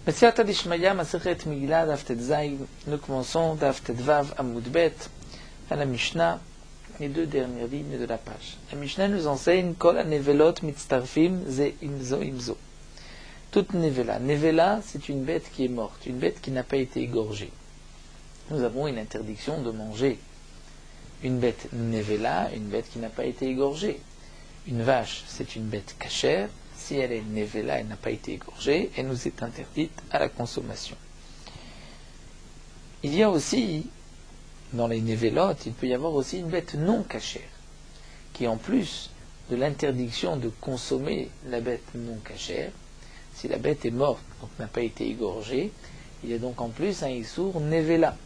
Messiata Dishmaya, Masechet Megillah, Daf Tet Zayin. Nous commençons Daf Tet Vav Amud Bet, à la Mishnah, les deux dernières lignes de la page. La Mishnah nous enseigne Kol hanevelot mitztarfim ze imzo imzo. Toute nevela. Nevela, c'est une bête qui est morte, une bête qui n'a pas été égorgée. Nous avons une interdiction de manger une bête nevela, une bête qui n'a pas été égorgée. Une vache, c'est une bête cachère. Si elle est nevela, elle n'a pas été égorgée, elle nous est interdite à la consommation. Il y a aussi, dans les nevelotes, il peut y avoir aussi une bête non cachère, qui en plus de l'interdiction de consommer la bête non cachère, si la bête est morte, donc n'a pas été égorgée, il y a donc en plus un issour nevela.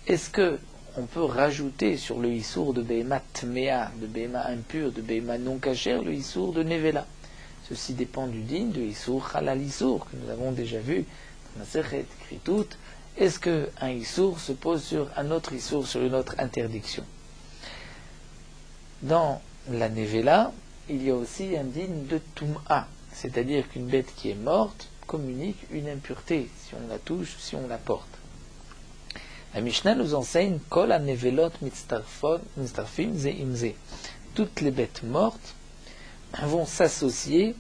Est-ce que on peut rajouter sur le issour de Behema Tmea, de Behema impur, de Behema non cachère, le issour de nevela? Ceci dépend du din de issour halal issour, que nous avons déjà vu dans la Sechet Kritout. Est-ce qu'un issour se pose sur un autre issour, sur une autre interdiction? Dans la nevela, il y a aussi un din de tum'a, c'est-à-dire qu'une bête qui est morte communique une impureté, si on la touche, si on la porte. La Mishnah nous enseigne Kol hanevelot mitztarfim ze imze. Toutes les bêtes mortes vont s'associer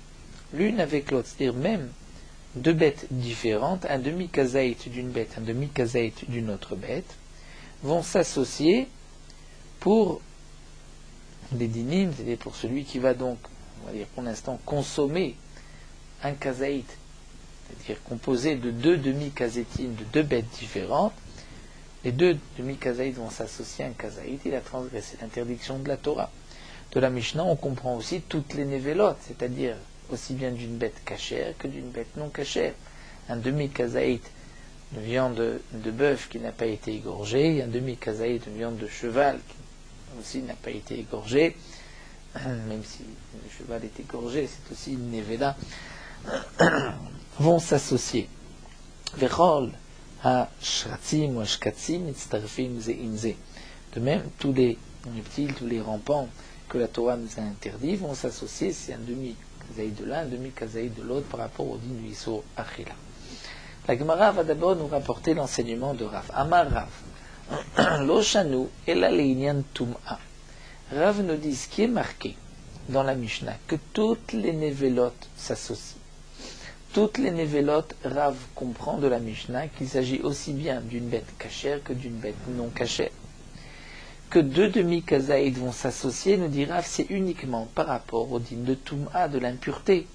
l'une avec l'autre, c'est-à-dire même deux bêtes différentes, un demi-kazaït d'une bête, un demi-kazaït d'une autre bête, vont s'associer pour des dinim, c'est-à-dire pour celui qui va donc, on va dire pour l'instant, consommer un kazaït, c'est-à-dire composé de deux demi-kazétines, de deux bêtes différentes. Les deux demi-kazaït vont s'associer à un kazaït, il a transgressé l'interdiction de la Torah. De la Mishnah, on comprend aussi toutes les nevelotes, c'est-à-dire aussi bien d'une bête cachère que d'une bête non cachère. Un demi-kazaït de viande de bœuf qui n'a pas été égorgé, un demi-kazaït de viande de cheval qui aussi n'a pas été égorgé, même si le cheval est égorgé, c'est aussi une nevela, vont s'associer. Vechol ha-shratzim ou ha-shkatzim mitztarfim ze imze. De même, tous les reptiles, tous les rampants que la Torah nous a interdit vont s'associer, c'est un demi-kazaïd de l'un, un demi-kazaïd de l'autre par rapport au din du Issour Achila. La Gemara va d'abord nous rapporter l'enseignement de Rav. Amar Rav, Lo shanu ela le'inyan tum'a. Rav nous dit ce qui est marqué dans la Mishnah, que toutes les nevelotes s'associent. Toutes les nevelotes, Rav comprend de la Mishnah qu'il s'agit aussi bien d'une bête cachère que d'une bête non cachère. Que deux demi-kazaïd vont s'associer, nous dit Rav, c'est uniquement par rapport au din de Tum'a, de l'impureté.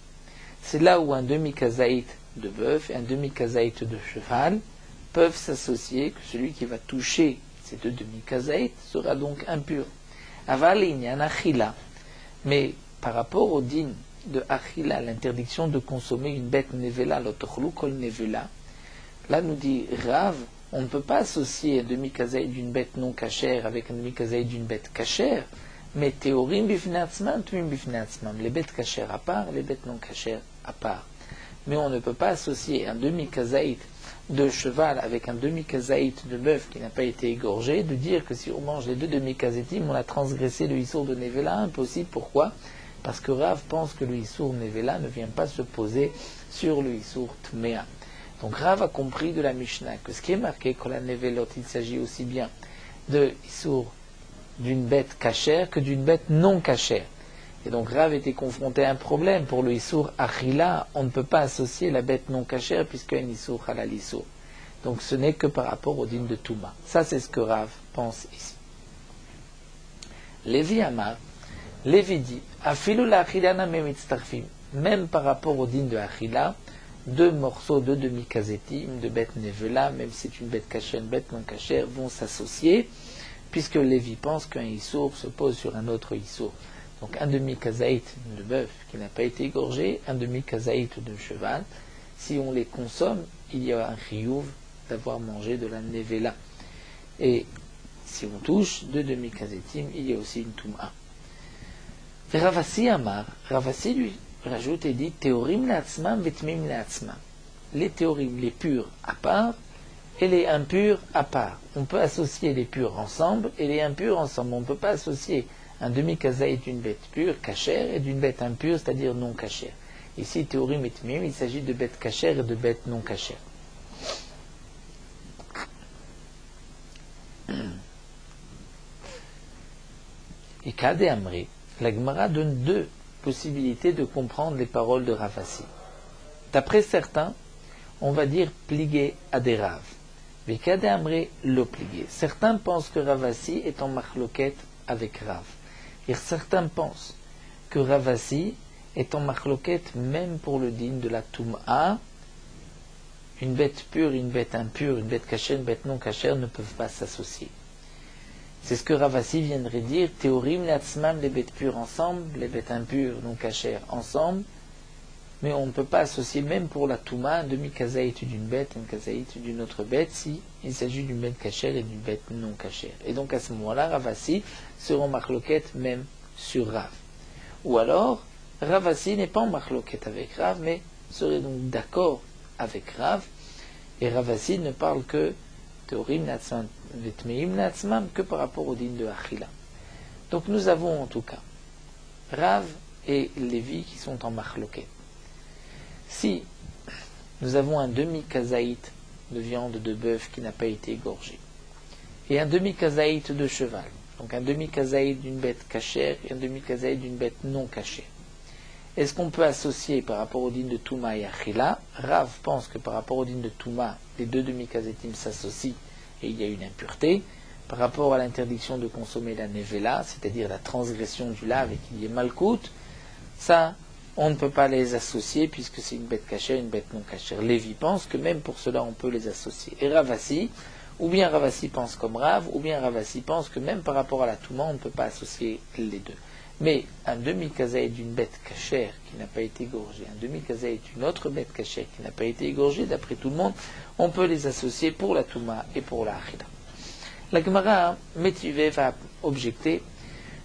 C'est là où un demi-kazaïd de bœuf et un demi-kazaïd de cheval peuvent s'associer, que celui qui va toucher ces deux demi-kazaïd sera donc impur. Aval inyan achila. Mais par rapport au din de achila, l'interdiction de consommer une bête nevela, l'otochlu kol nevela, là nous dit Rav, on ne peut pas associer un demi-kazaïd d'une bête non cachère avec un demi-kazaïd d'une bête cachère, mais théorim bifnatzman, tumim bifnatzman, les bêtes cachères à part, les bêtes non cachères à part. Mais on ne peut pas associer un demi-kazaïd de cheval avec un demi-kazaïd de bœuf qui n'a pas été égorgé, de dire que si on mange les deux demi-kazétim, on a transgressé le issour de nevela. Impossible. Pourquoi? Parce que Rav pense que le issour nevela ne vient pas se poser sur le issour tmea. Donc Rav a compris de la Mishnah que ce qui est marqué que la nevelot, il s'agit aussi bien de issour d'une bête cachère que d'une bête non cachère. Et donc Rav était confronté à un problème pour le issour achila. On ne peut pas associer la bête non cachère puisqu'il y a un issour halal issour. Donc ce n'est que par rapport au din de Touma. Ça c'est ce que Rav pense ici. Lévi Amar, Lévi dit, afilu la achilana me mitztarfim. Même par rapport au din de achila, deux morceaux de demi-kazétim, de bête nevela, même si c'est une bête cachère, une bête non cachère, vont s'associer, puisque Lévi pense qu'un issour se pose sur un autre issour. Donc un demi-kazaït de bœuf qui n'a pas été égorgé, un demi-kazaït de cheval, si on les consomme, il y a un chiyuv d'avoir mangé de la nevela. Et si on touche deux demi-kazétim, il y a aussi une tum'a. Et Ravasi Amar, Ravasi lui rajoute et dit théorim la'atzmam vetmim la'atzmam. Les théorim, les purs à part, et les impurs à part. On peut associer les purs ensemble et les impurs ensemble. On ne peut pas associer un demi-kazaït d'une bête pure, cachère, et d'une bête impure, c'est-à-dire non cachère. Ici, théorim et tmim, il s'agit de bêtes cachères et de bêtes non cachères. Et Kade Amri, la Gemara donne deux possibilités de comprendre les paroles de Ravasi. D'après certains, on va dire pligué à des Rav. Mais Kade Amri le pligué. Certains pensent que Ravasi est en marloquette avec Rav. Et certains pensent que Ravasi est en marloquette même pour le din de la Toum'a. Une bête pure, une bête impure, une bête cachère, une bête non cachère ne peuvent pas s'associer. C'est ce que Ravasi viendrait dire, théorim natsman, les bêtes pures ensemble, les bêtes impures, non cachères ensemble, mais on ne peut pas associer même pour la Touma un demi-kazaït d'une bête, une kazaït d'une autre bête, si il s'agit d'une bête cachère et d'une bête non cachère. Et donc à ce moment-là, Ravasi seront marloquettes même sur Rav. Ou alors, Ravasi n'est pas en marloquette avec Rav, mais serait donc d'accord avec Rav, et Ravasi ne parle que théorim natsman vetmeim natsmam que par rapport au din de Achila. Donc nous avons en tout cas Rav et Lévi qui sont en marloquette. Si nous avons un demi-kazaït de viande de bœuf qui n'a pas été égorgé, et un demi-kazaït de cheval, donc un demi-kazaït d'une bête cachère et un demi-kazaït d'une bête non cachère, est-ce qu'on peut associer par rapport au din de Touma et Achila? Rav pense que par rapport au din de Touma, les deux demi-kazetim s'associent et il y a une impureté. Par rapport à l'interdiction de consommer la nevela, c'est-à-dire la transgression du lave et qu'il y ait malkout, ça, on ne peut pas les associer puisque c'est une bête cachère et une bête non cachère. Lévi pense que même pour cela on peut les associer. Et Ravasi, ou bien Ravasi pense comme Rav, ou bien Ravasi pense que même par rapport à la Touma, on ne peut pas associer les deux. Mais un demi-kazaït d'une bête cachère qui n'a pas été égorgée, un demi-kazaït d'une autre bête cachère qui n'a pas été égorgée, d'après tout le monde, on peut les associer pour la Touma et pour la Achila. La Gemara Métivé va objecter.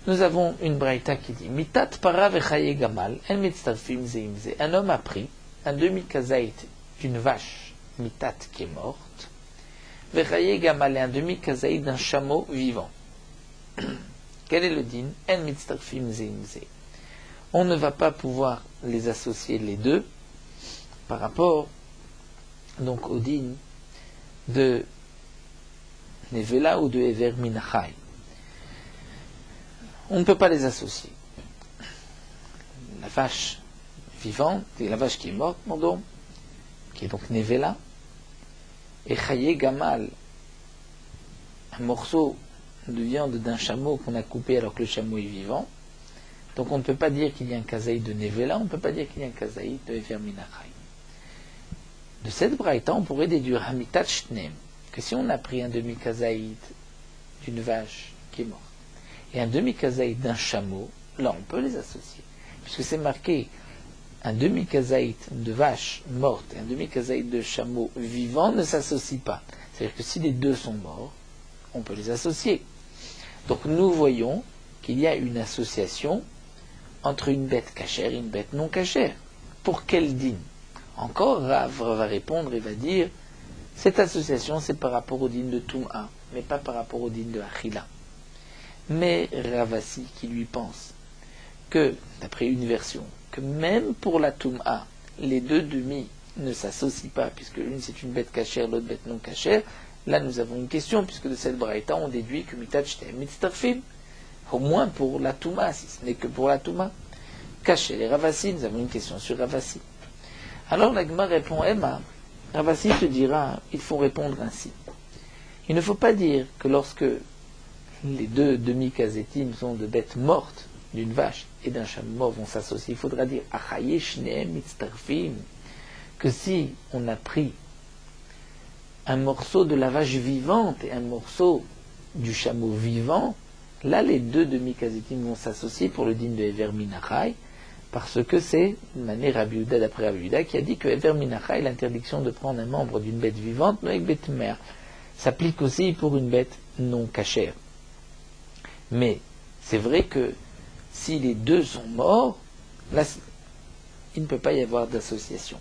Nous avons une braïta qui dit Mitat para vechaye gamal, en mitztarfim zeimze. Un homme a pris un demi-kazaït d'une vache, mitat qui est morte, vechaye gamal et un demi-kazaït d'un chameau vivant. Quel est le din? En mitztarfim zeimze. On ne va pas pouvoir les associer les deux par rapport donc au din de Nevela ou de Ever Minachai. On ne peut pas les associer. La vache vivante et la vache qui est morte, pardon, qui est donc Nevela, et Chaye Gamal, un morceau de viande d'un chameau qu'on a coupé alors que le chameau est vivant. Donc on ne peut pas dire qu'il y a un kazaïd de Nevela, on ne peut pas dire qu'il y a un kazaïd de Ever Minachai. De cette braïta, on pourrait déduire Hamitat Shnem, que si on a pris un demi-kazaïd d'une vache qui est morte, et un demi-kazaïd d'un chameau, là on peut les associer. Puisque c'est marqué un demi-kazaïd de vache morte et un demi-kazaïd de chameau vivant ne s'associent pas. C'est-à-dire que si les deux sont morts, on peut les associer. Donc nous voyons qu'il y a une association entre une bête cachère et une bête non cachère. Pour quel din? Encore, Rav va répondre et va dire cette association c'est par rapport au din de Toum'a, mais pas par rapport au din de Achila. Mais Ravasi qui lui pense que, d'après une version, que même pour la Toum'a, les deux demi ne s'associent pas, puisque l'une c'est une bête cachère, l'autre bête non cachère, là nous avons une question, puisque de cette braïta on déduit que mitat shtem mitztarfim, au moins pour la Touma, si ce n'est que pour la Touma. Caché les Ravasi, nous avons une question sur Ravasi. Alors la Gemara répond, Emma, Ravasi te dira, il faut répondre ainsi. Il ne faut pas dire que lorsque les deux demi-kazetim sont de bêtes mortes, d'une vache et d'un chameau mort vont s'associer, il faudra dire, Achaye shneem mitztarfim, que si on a pris un morceau de la vache vivante et un morceau du chameau vivant, là les deux demi-kazetim vont s'associer pour le din de Ever Minachai, parce que c'est une manière Rabbi Yehuda, d'après Rabbi Yehuda, qui a dit que Ever Minachai, l'interdiction de prendre un membre d'une bête vivante, avec bête mère, s'applique aussi pour une bête non cachère. Mais c'est vrai que si les deux sont morts, là, il ne peut pas y avoir d'association.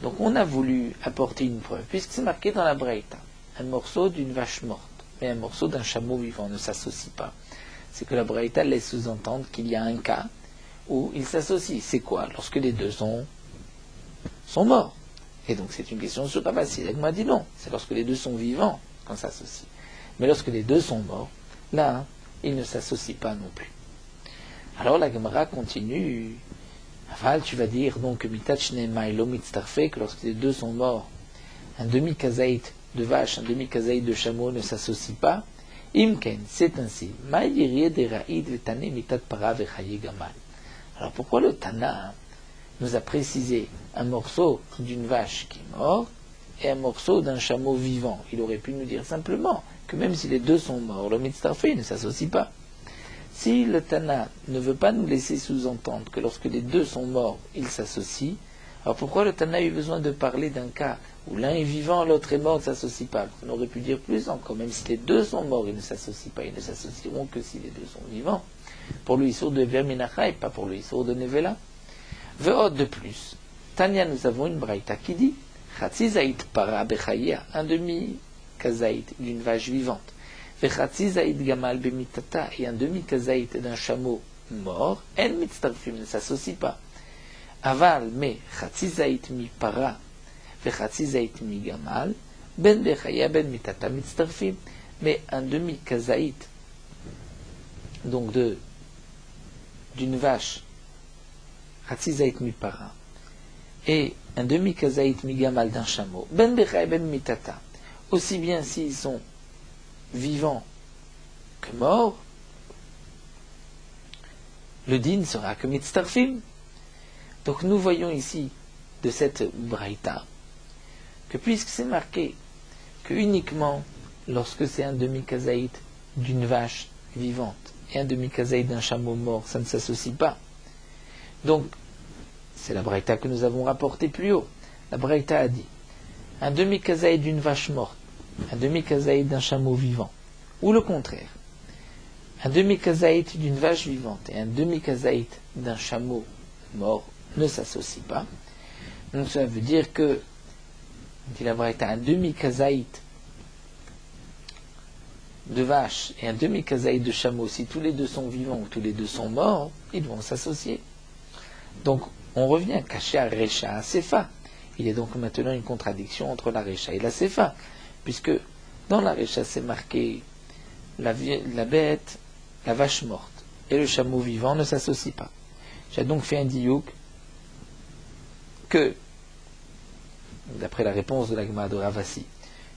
Donc on a voulu apporter une preuve, puisque c'est marqué dans la Braïta, un morceau d'une vache morte, mais un morceau d'un chameau vivant ne s'associe pas. C'est que la Braïta laisse sous-entendre qu'il y a un cas où ils s'associent. C'est quoi? Lorsque les deux sont morts. Et donc c'est une question sur Ravasi. L'Agma dit non, c'est lorsque les deux sont vivants qu'on s'associe. Mais lorsque les deux sont morts, là, ils ne s'associent pas non plus. Alors la Gemara continue. Aval, tu vas dire donc que lorsque les deux sont morts, un demi-kazaït de vache, un demi-kazaït de chameau ne s'associent pas. Imken, c'est ainsi. Alors pourquoi le Tana nous a précisé un morceau d'une vache qui est morte et un morceau d'un chameau vivant? Il aurait pu nous dire simplement que même si les deux sont morts, le mitzdarfé ne s'associe pas. Si le Tana ne veut pas nous laisser sous-entendre que lorsque les deux sont morts, ils s'associent, alors pourquoi le Tana a eu besoin de parler d'un cas où l'un est vivant, l'autre est mort, ne s'associe pas? On aurait pu dire plus encore, même si les deux sont morts, ils ne s'associent pas, ils ne s'associeront que si les deux sont vivants. Pour le Issour de Verminachai, pas pour le Issour de Nevela. Ve'od de plus. Tania, nous avons une braïta qui dit Chatzizaït para bechaya, un demi-kazaït d'une vache vivante. Ve'chatzizaït gamal bemitata, et un demi-kazaït d'un chameau mort. En mitztarfim, ne s'associe pas. Aval, mais chatzizaït mi para, ve'chatzizaït mi gamal, ben bechaya ben mitata mitztarfim. Mais un demi-kazaït, donc d'une vache, chatzizaït mi para, et un demi-kazaït mi gamal d'un chameau, ben bechaya ben mitata, aussi bien s'ils sont vivants que morts, le din sera que mitztarfim. Donc nous voyons ici, de cette braïta, que puisque c'est marqué que uniquement lorsque c'est un demi-kazaït d'une vache vivante et un demi-kazaït d'un chameau mort, ça ne s'associe pas. Donc, c'est la braïta que nous avons rapportée plus haut. La braïta a dit, un demi-kazaït d'une vache morte, un demi-kazaït d'un chameau vivant, ou le contraire, un demi-kazaït d'une vache vivante et un demi-kazaït d'un chameau mort ne s'associent pas. Donc ça veut dire que, dit la braïta, un demi-kazaït de vache et un demi-kazaït de chameau, si tous les deux sont vivants ou tous les deux sont morts, ils vont s'associer. Donc on revient caché à Recha, à Sefa. Il y a donc maintenant une contradiction entre la Recha et la Sefa, puisque dans la Recha c'est marqué la bête, la vache morte et le chameau vivant ne s'associent pas. J'ai donc fait un diouk que, d'après la réponse de la Gemara de Ravasi,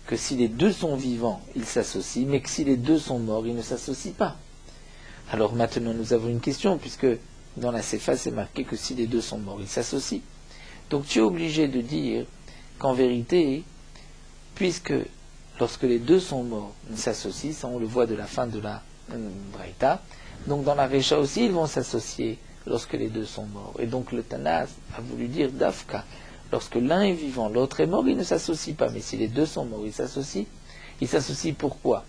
que si les deux sont vivants, ils s'associent, mais que si les deux sont morts, ils ne s'associent pas. Alors maintenant nous avons une question, puisque dans la Sefa c'est marqué que si les deux sont morts, ils s'associent. Donc tu es obligé de dire qu'en vérité, puisque lorsque les deux sont morts, ils s'associent, ça on le voit de la fin de la Braïta, donc dans la Recha aussi ils vont s'associer lorsque les deux sont morts. Et donc le Tana a voulu dire Dafka, lorsque l'un est vivant, l'autre est mort, ils ne s'associent pas, mais si les deux sont morts, ils s'associent. Ils s'associent pourquoi?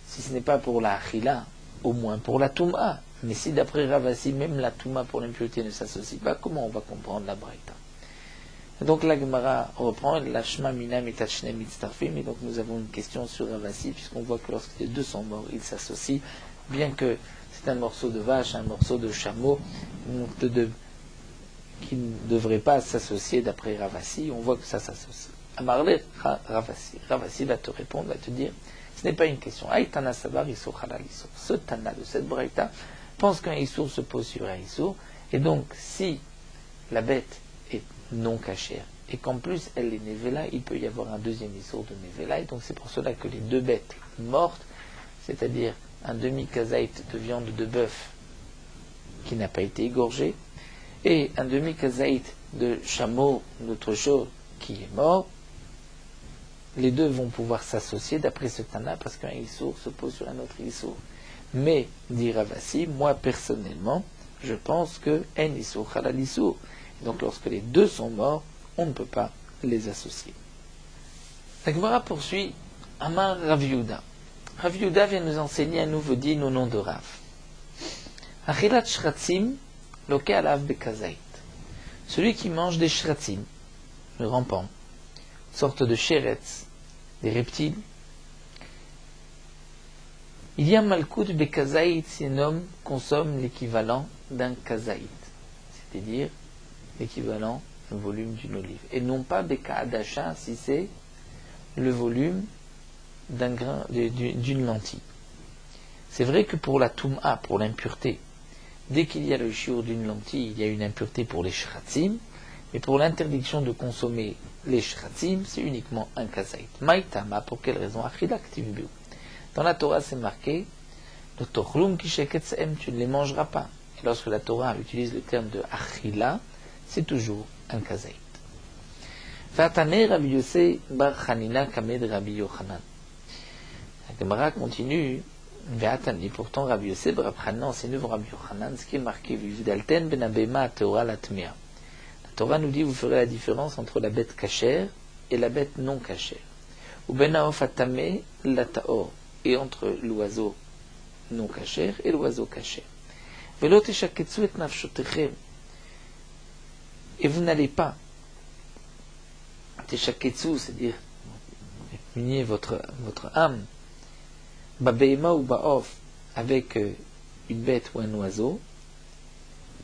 Si ce n'est pas pour la Achila, au moins pour la Touma. Mais si d'après Ravasi, même la Touma pour l'impureté ne s'associe pas, comment on va comprendre la Braïta? Donc la Gemara reprend la Shema Mina Mitachne Mitztarfim, et donc nous avons une question sur Ravasi, puisqu'on voit que lorsque les deux sont morts, ils s'associent, bien que c'est un morceau de vache, un morceau de chameau, qui ne devrait pas s'associer d'après Ravasi, on voit que ça s'associe. Amarle Ravasi. Ravasi va te répondre, va te dire, ce n'est pas une question. Aïtana Sabar Issour Halal Issour. Ce Tana de cette Braïta pense qu'un Issour se pose sur un Issour, et donc si la bête est non cachère, et qu'en plus elle est Nevela, il peut y avoir un deuxième Issour de Nevela, et donc c'est pour cela que les deux bêtes mortes, c'est-à-dire un demi-kazaït de viande de bœuf qui n'a pas été égorgé, et un demi-kazaït de chameau, d'autre chose, qui est mort, les deux vont pouvoir s'associer d'après ce Tana, parce qu'un Issour se pose sur un autre Issour. Mais, dit Ravasi, moi personnellement, je pense que en Issour halal Issour. Donc lorsque les deux sont morts, on ne peut pas les associer. La Gemara poursuit, Amar Rav Yehuda. Rav Yehuda vient nous enseigner un nouveau din au nom de Rav. Achilat shratzim loke alav bekazait. Celui qui mange des shratzim, le rampant, sorte de sheretz, des reptiles, Il y a Malkout Bekazaït si un homme consomme l'équivalent d'un kazaït, c'est-à-dire l'équivalent d'un volume d'une olive, et non pas Bekaadasha si c'est le volume d'un grain, d'une lentille. C'est vrai que pour la Toum'a, pour l'impureté, dès qu'il y a le shiur d'une lentille, il y a une impureté pour les shratzim, mais pour l'interdiction de consommer les shratzim, c'est uniquement un kazaït. Maïtama, pour quelle raison? Dans la Torah, c'est marqué, tu ne les mangeras pas. Et lorsque la Torah utilise le terme de achila, c'est toujours un kazaït. Rabbi Yossé bar Chanina kamed Rabbi Yochanan. La Gemara continue. Pourtant, Rabbi Yossé bar Chanan, c'est nouveau Rabbi Yochanan, ce qui est marqué. Vivdalten ben abema Torah latmea. La Torah nous dit, vous ferez la différence entre la bête cachère et la bête non cachère. Ou ben aof atame la taor. Et entre l'oiseau non cachère et l'oiseau cachère. Velo teshaketsu et nafshotechem. Et vous n'allez pas teshaketsu, c'est-à-dire punir votre âme, babeima ou baof, avec une bête ou un oiseau,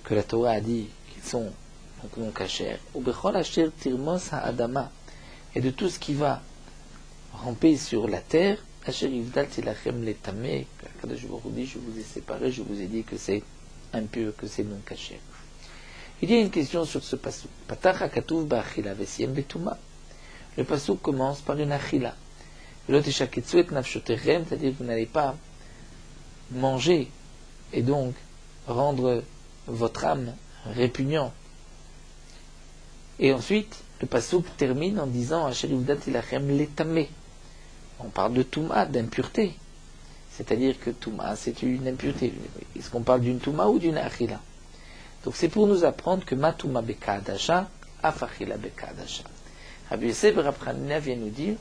que la Torah a dit qu'ils sont donc non cachères, ou bechol asher tirmos ha'adama, et de tout ce qui va ramper sur la terre, asher yivdal tilachem letame, que je vous ai séparé, je vous ai dit que c'est impur, que c'est non caché. Il y a une question sur ce passouk. Patach hakatuv ba'achila vesiem betuma. Le passouk commence par une achila. L'oteshaketsu et nafshotechem, c'est-à-dire que vous n'allez pas manger et donc rendre votre âme répugnant. Et ensuite, le passouk termine en disant asher yivdal tilachem letame. On parle de touma, d'impureté. C'est-à-dire que touma, c'est une impureté. Est-ce qu'on parle d'une touma ou d'une achila? Donc c'est pour nous apprendre que ma touma bekadasha, afachila bekadasha. Rabbi Yossé bar Chanina vient nous dire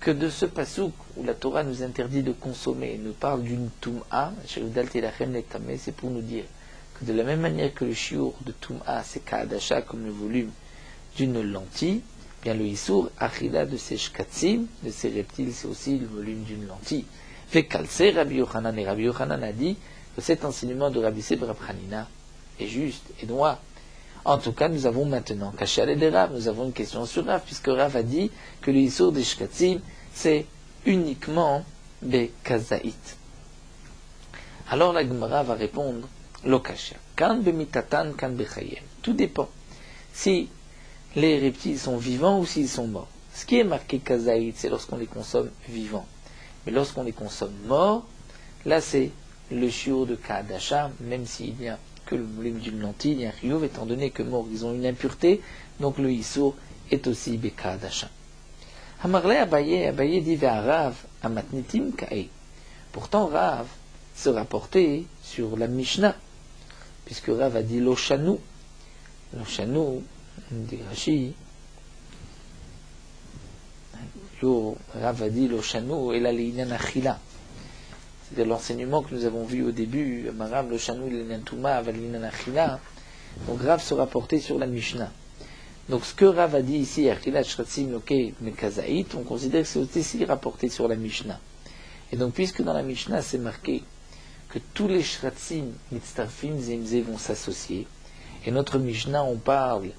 que de ce pasouk où la Torah nous interdit de consommer et nous parle d'une touma, c'est pour nous dire que de la même manière que le shiur de touma, c'est kadasha comme le volume d'une lentille, bien le issour achila de ces shkatzim, de ces reptiles, c'est aussi le volume d'une lentille. Fait kalsé Rabbi Yochanan, et Rabbi Yochanan a dit que cet enseignement de Rabbi Yossé bar Chanina est juste et droit. En tout cas, nous avons maintenant caché à l'aide de Rav, nous avons une question sur Rav, puisque Rav a dit que le issour des shkatzim, c'est uniquement des kazaït. Alors la Gemara va répondre lokasha. Kan bemitatan, kan bechayem. Tout dépend si les reptiles sont vivants ou s'ils sont morts. Ce qui est marqué kazaït, c'est lorsqu'on les consomme vivants. Mais lorsqu'on les consomme morts, là c'est le shiur de kadasha, même s'il n'y a que le volume d'une lentille, il y a un riyuv, étant donné que morts ils ont une impureté, donc le issour est aussi bekadasha. Amarle Abaye dit vers Rav, amatnitim kae. Pourtant Rav se rapportait sur la Mishnah, puisque Rav a dit l'oshanu. L'oshanu, dit Rashi, Rav a dit l'oshanu et la leinan achila. C'est-à-dire l'enseignement que nous avons vu au début, Amarav, l'oshanu, leinan tuma, leinan achila. Donc Rav se rapportait sur la Mishnah. Donc ce que Rav a dit ici, Achilat Shratzim Loke Mekazaït, on considère que c'est aussi rapporté sur la Mishnah. Et donc puisque dans la Mishnah c'est marqué que tous les Shratzim Mitztarfim Zemze vont s'associer, et notre Mishnah on parle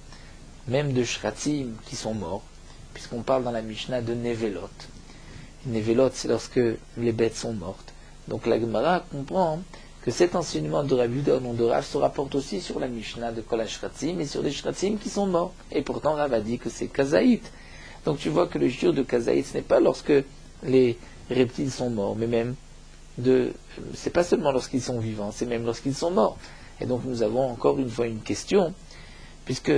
même de Shratzim qui sont morts, puisqu'on parle dans la Mishnah de Nevelot. Nevelot c'est lorsque les bêtes sont mortes. Donc la Gemara comprend que cet enseignement de Rabbi Yehuda au nom de Rav se rapporte aussi sur la Mishnah de Kol HaShratzim et sur les Shratzim qui sont morts. Et pourtant Rav a dit que c'est Kazaït. Donc tu vois que le shiur de Kazaït, ce n'est pas lorsque les reptiles sont morts, mais même c'est pas seulement lorsqu'ils sont vivants, c'est même lorsqu'ils sont morts. Et donc nous avons encore une fois une question, puisque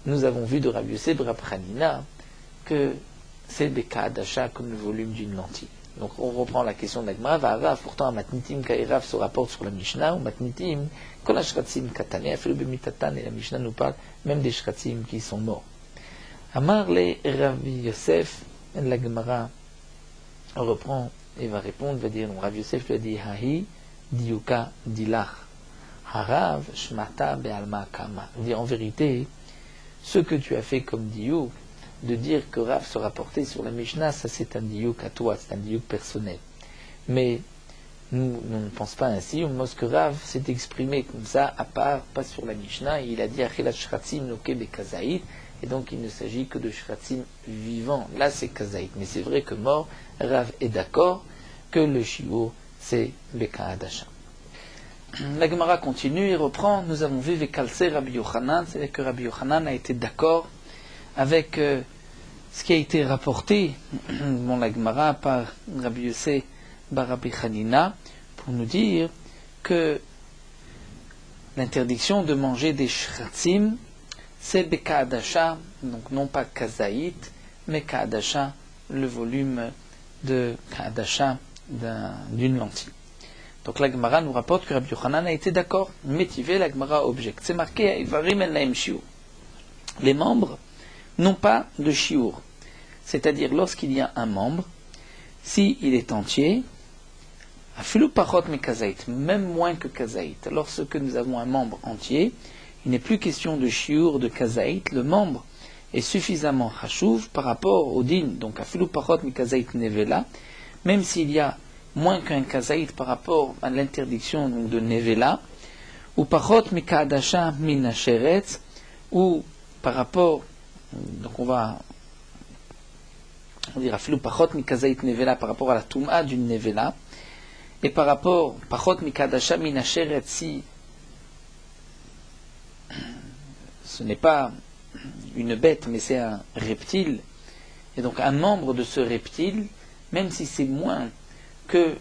nous avons vu de Rabbi Yossé bar Chanina que c'est Bekadasha comme le volume d'une lentille. Donc on reprend la question de la Gemara, Rav, pourtant Matnitim Kairav se rapporte sur la Mishnah, ou Matnitim, Kol HaShratzim Katane, Afilu Bemitatan, et la Mishnah nous parle même des Shratzim qui sont morts. Amar le Rabbi Yosef, la Gemara reprend et va répondre, va dire, Rabbi Yosef lui a dit, Hahi, Diuka, Dilach, Harav, Shmata, Be'alma, Kama. Il dit, en vérité, ce que tu as fait comme Diuk, de dire que Rav se rapportait sur la Mishnah, ça c'est un diouk à toi, c'est un diouk personnel. Mais Nous ne pensons pas ainsi. Moske Rav s'est exprimé comme ça, à part, pas sur la Mishnah. Il a dit Achilat Shratzim Loke Bekazaït. Et donc il ne s'agit que de Shratzim vivants. Là c'est Kazaït. Mais c'est vrai que mort, Rav est d'accord que le Shiur c'est Bekaadasha. La Gemara continue et reprend. Nous avons vu Vekalse Rabbi Yochanan. C'est-à-dire que Rabbi Yochanan a été d'accord avec ce qui a été rapporté, la Gemara, par Rabbi Yossé bar Rabbi Hanina, pour nous dire que l'interdiction de manger des shratzim, c'est Bekaadasha, donc non pas Kazaït, mais Kaadasha, le volume de Kaadasha d'une lentille. Donc la Gemara nous rapporte que Rabbi Yochanan a été d'accord. Métivé, la Gemara objecte. C'est marqué Ivarim el Naim Shiur. Les membres n'ont pas de shiur. C'est-à-dire lorsqu'il y a un membre, s'il est entier, afilu pachot me kazaït, même moins que kazaït. Lorsque nous avons un membre entier, il n'est plus question de shiur, de kazaït. Le membre est suffisamment chashuv par rapport au din, donc afilu pachot me kazaït nevela, même s'il y a moins qu'un kazaït par rapport à l'interdiction donc, de nevela, ou pachot me kaadasha min hasheretz, ou par rapport, donc on va dire afilu pachot mi kazaït nevela par rapport à la touma d'une nevela, et par rapport pachot mi kadasha min hasheret, si ce n'est pas une bête mais c'est un reptile, et donc un membre de ce reptile, même si c'est moins que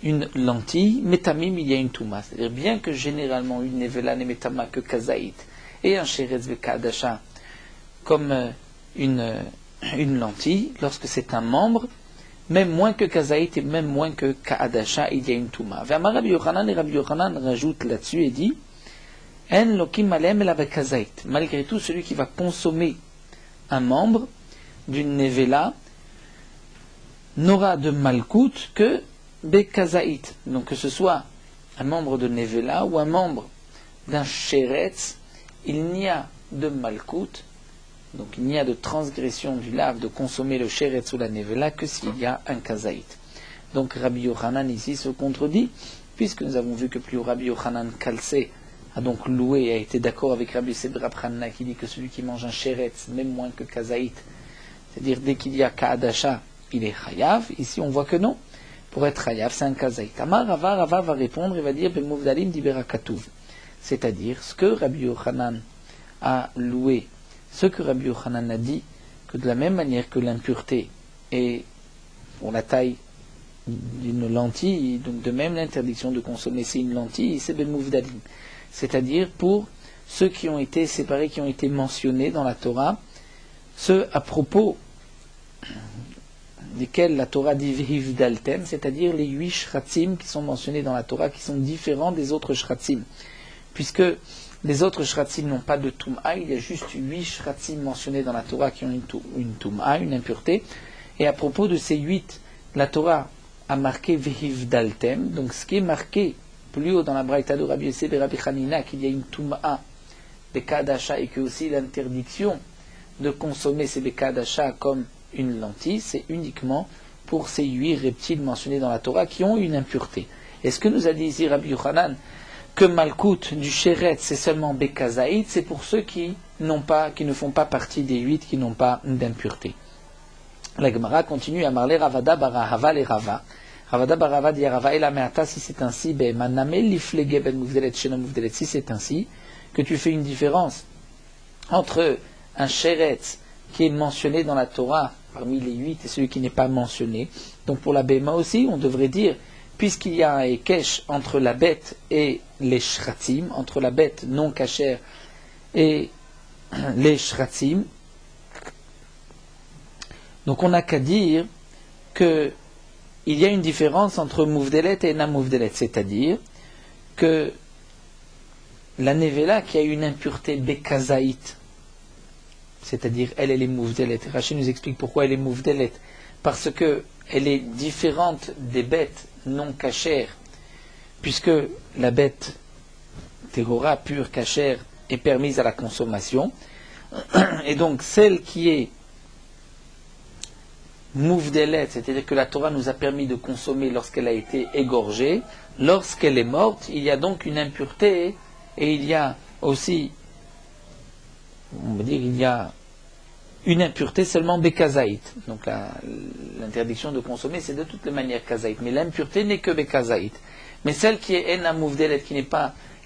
une lentille, metamim il y a une touma, c'est-à-dire bien que généralement une nevela n'est metama que kazaït et un sheretz vekadasha comme une lentille, lorsque c'est un membre, même moins que kazaït et même moins que kaadasha, il y a une touma. V'amar Rabbi Yochanan, et Rabbi Yochanan rajoute là-dessus et dit En lokim alem el kazaït. Malgré tout, celui qui va consommer un membre d'une nevela n'aura de malkout que bekazaït. Donc que ce soit un membre de nevela ou un membre d'un sheretz, il n'y a de malkout. Donc il n'y a de transgression du lave de consommer le sheretz ou la nevela que s'il y a un kazaït. Donc Rabbi Yochanan ici se contredit, puisque nous avons vu que plus haut Rabbi Yochanan Kalsé a donc loué et a été d'accord avec Rabbi Sebra Pranna qui dit que celui qui mange un sheretz, même moins que kazaït, c'est-à-dire dès qu'il y a kaadasha, il est chayav. Ici on voit que non. Pour être chayav, c'est un kazaït. Amar Rava va répondre et va dire Bemuvdalim dibera katuv. C'est-à-dire ce que Rabbi Yochanan a loué, ce que Rabbi Yochanan a dit, que de la même manière que l'impureté est pour la taille d'une lentille, donc de même l'interdiction de consommer c'est une lentille, c'est ben mouvdalim. C'est-à-dire pour ceux qui ont été séparés, qui ont été mentionnés dans la Torah, ceux à propos desquels la Torah dit v'hivdaltem, c'est-à-dire les 8 shratzim qui sont mentionnés dans la Torah, qui sont différents des autres shratzim. Puisque les autres shratzim n'ont pas de toum'a, il y a juste 8 shratzim mentionnés dans la Torah qui ont une toum'a, une impureté. Et à propos de ces 8, la Torah a marqué v'hivdaltem, donc ce qui est marqué plus haut dans la Braïta de Rabbi Yossé et Rabbi Hanina, qu'il y a une toum'a, bekadasha, et que aussi l'interdiction de consommer ces bekadasha comme une lentille, c'est uniquement pour ces 8 reptiles mentionnés dans la Torah qui ont une impureté. Et ce que nous a dit ici Rabbi Yochanan, que Malkout du Sheret c'est seulement Bekazaït, c'est pour ceux qui ne font pas partie des 8 qui n'ont pas d'impureté. La Gemara continue à parler Ravada barahava le Rava. Ravada barahava dit Rava et la meata, si c'est ainsi, si c'est ainsi, que tu fais une différence entre un Sheret qui est mentionné dans la Torah parmi les 8 et celui qui n'est pas mentionné. Donc pour la Béma aussi, on devrait dire, puisqu'il y a un Ekesh entre la bête et les shratzim, entre la bête non cachère et les shratzim, donc on n'a qu'à dire qu'il y a une différence entre mouvdelet et namouvdelet, c'est-à-dire que la nevela qui a une impureté bekazaït, c'est-à-dire elle est mouvdelet. Rachid nous explique pourquoi elle est mouvdelet, parce que elle est différente des bêtes non cachères, puisque la bête terora pure cachère est permise à la consommation, et donc celle qui est mouvdelet, c'est-à-dire que la Torah nous a permis de consommer lorsqu'elle a été égorgée, lorsqu'elle est morte, il y a donc une impureté, et il y a aussi, on va dire, il y a une impureté seulement bekazaït. Donc l'interdiction de consommer, c'est de toutes les manières kazaït, mais l'impureté n'est que bekazaït. Mais celle qui est ena mouvdelet, qui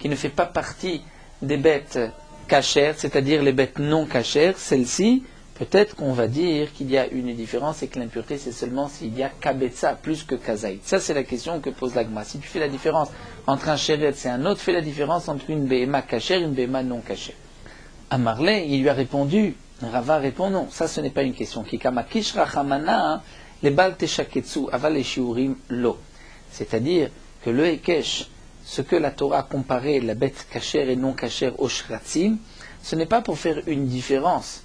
ne fait pas partie des bêtes cachères, c'est-à-dire les bêtes non cachères, celle-ci, peut-être qu'on va dire qu'il y a une différence et que l'impureté c'est seulement s'il y a kabetza plus que kazaït. Ça c'est la question que pose l'agma. Si tu fais la différence entre un chéret et un autre, fais la différence entre une béhéma cachère et une béhéma non cachère. À Marley, il lui a répondu, Rava répond non, ça ce n'est pas une question. Kikama kishra chamana les bal teshaketsu aval shiurim lo. C'est-à-dire que le Hekesh, ce que la Torah a comparé la bête cachère et non cachère au shratzim, ce n'est pas pour faire une différence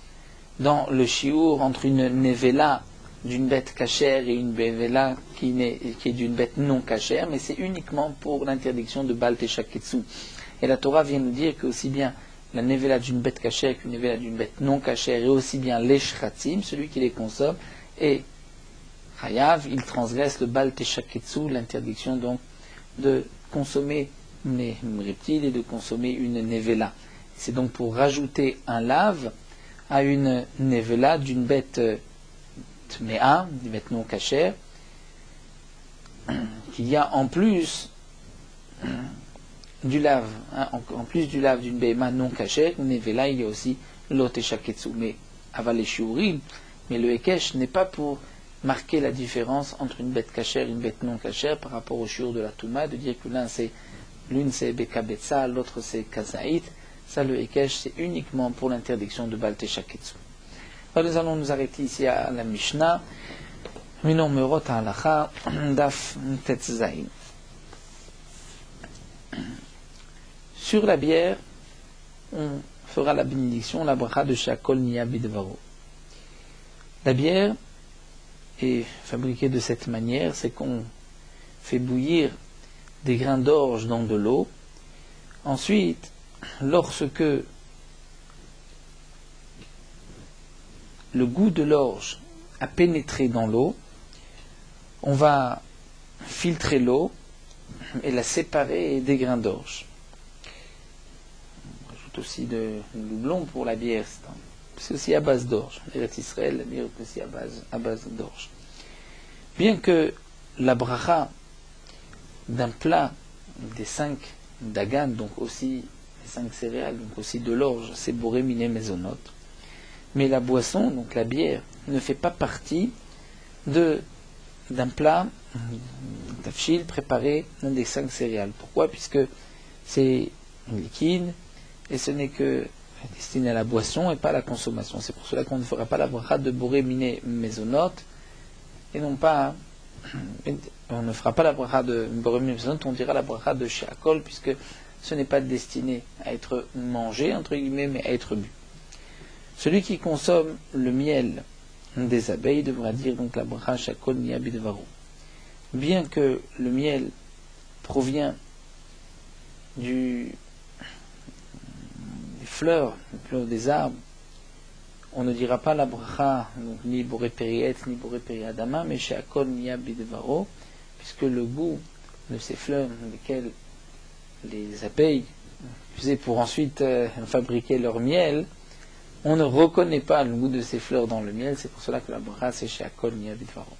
dans le shiur entre une nevela d'une bête cachère et une nevela qui est d'une bête non cachère, mais c'est uniquement pour l'interdiction de bal teshaketsu. Et la Torah vient nous dire que aussi bien la nevela d'une bête cachère qu'une nevela d'une bête non cachère, et aussi bien les shratzim, celui qui les consomme, et chayav, il transgresse le bal teshaketsu, l'interdiction donc de consommer les reptiles et de consommer une nevela. C'est donc pour rajouter un lave à une nevela d'une bête tméa, d'une bête non cachère, qu'il y a en plus du lave, en plus du lave d'une béma non cachère, une nevela, il y a aussi l'oteshaketsu, mais aval shiurim, mais le hekesh n'est pas pour marquer la différence entre une bête cachère et une bête non cachère par rapport au shiur de la Touma, de dire que l'une c'est Bekabetza, l'autre c'est Kazaït. Ça, le Hekesh, c'est uniquement pour l'interdiction de Bal Teshaketsu. Alors nous allons nous arrêter ici à la Mishnah, Minon Merot Halacha, Daf Tetzaïn. Sur la bière, on fera la bénédiction, la bracha de Shakol Niya Bidvaro. La bière est fabriquée de cette manière, c'est qu'on fait bouillir des grains d'orge dans de l'eau. Ensuite, lorsque le goût de l'orge a pénétré dans l'eau, on va filtrer l'eau et la séparer des grains d'orge. On rajoute aussi du houblon pour la bière, c'est aussi à base d'orge. L'Eretz Israël, la bière est aussi à base d'orge. Bien que la bracha d'un plat des 5 dagan, donc aussi les 5 céréales, donc aussi de l'orge, c'est boré miné maisonot. Mais la boisson, donc la bière, ne fait pas partie d'un plat tafshil préparé dans des 5 céréales. Pourquoi? Puisque c'est liquide et ce n'est que destiné à la boisson et pas à la consommation. C'est pour cela qu'on ne fera pas la bracha de boré miné maisonot et non pas. On ne fera pas la bracha de boré miné maisonot, on dira la bracha de shakol puisque ce n'est pas destiné à être mangé, entre guillemets, mais à être bu. Celui qui consomme le miel des abeilles devra dire donc la bracha shakol niya bidvaro. Bien que le miel provient des fleurs des arbres, on ne dira pas la bracha, donc, ni boré periet, ni boré periadama, mais shakol niya bidvaro, puisque le goût de ces fleurs, lesquelles les abeilles faisaient pour ensuite fabriquer leur miel, on ne reconnaît pas le goût de ces fleurs dans le miel, c'est pour cela que la bracha c'est shakol niya bidvaro.